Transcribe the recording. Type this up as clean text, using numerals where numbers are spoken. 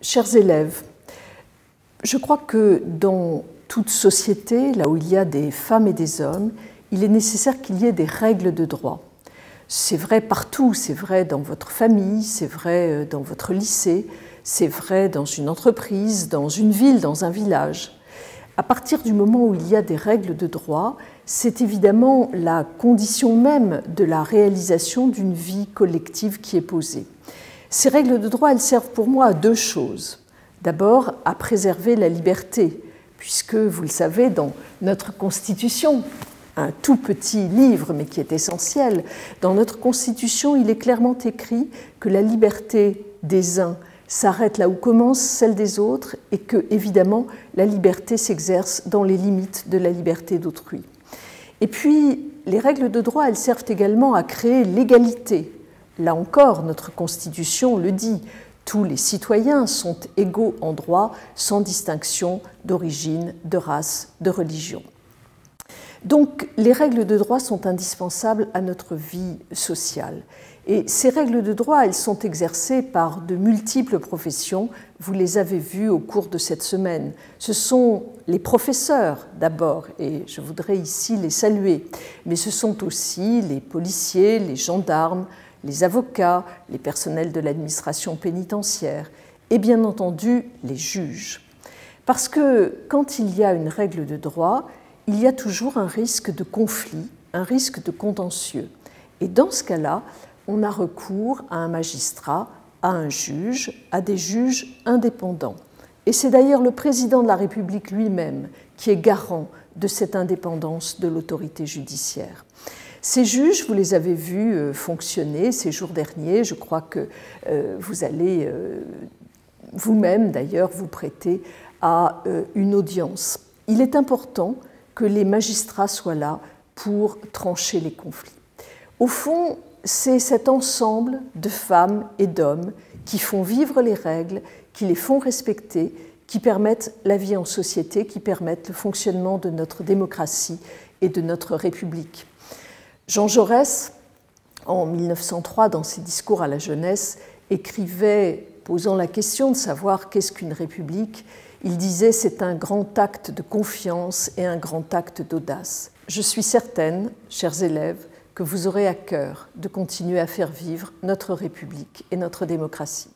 Chers élèves, je crois que dans toute société, là où il y a des femmes et des hommes, il est nécessaire qu'il y ait des règles de droit. C'est vrai partout, c'est vrai dans votre famille, c'est vrai dans votre lycée, c'est vrai dans une entreprise, dans une ville, dans un village. À partir du moment où il y a des règles de droit, c'est évidemment la condition même de la réalisation d'une vie collective qui est posée. Ces règles de droit, elles servent pour moi à deux choses. D'abord, à préserver la liberté, puisque, vous le savez, dans notre Constitution, un tout petit livre, mais qui est essentiel, dans notre Constitution, il est clairement écrit que la liberté des uns s'arrête là où commence celle des autres et que, évidemment, la liberté s'exerce dans les limites de la liberté d'autrui. Et puis, les règles de droit, elles servent également à créer l'égalité. Là encore, notre Constitution le dit, tous les citoyens sont égaux en droit, sans distinction d'origine, de race, de religion. Donc, les règles de droit sont indispensables à notre vie sociale. Et ces règles de droit, elles sont exercées par de multiples professions. Vous les avez vues au cours de cette semaine. Ce sont les professeurs d'abord, et je voudrais ici les saluer, mais ce sont aussi les policiers, les gendarmes, les avocats, les personnels de l'administration pénitentiaire et bien entendu les juges. Parce que quand il y a une règle de droit, il y a toujours un risque de conflit, un risque de contentieux. Et dans ce cas-là, on a recours à un magistrat, à un juge, à des juges indépendants. Et c'est d'ailleurs le président de la République lui-même qui est garant de cette indépendance de l'autorité judiciaire. Ces juges, vous les avez vus fonctionner ces jours derniers. Je crois que vous allez vous-même d'ailleurs vous prêter à une audience. Il est important que les magistrats soient là pour trancher les conflits. Au fond, c'est cet ensemble de femmes et d'hommes qui font vivre les règles, qui les font respecter, qui permettent la vie en société, qui permettent le fonctionnement de notre démocratie et de notre République. Jean Jaurès, en 1903, dans ses discours à la jeunesse, écrivait, posant la question de savoir qu'est-ce qu'une république, il disait « c'est un grand acte de confiance et un grand acte d'audace ». Je suis certaine, chers élèves, que vous aurez à cœur de continuer à faire vivre notre République et notre démocratie.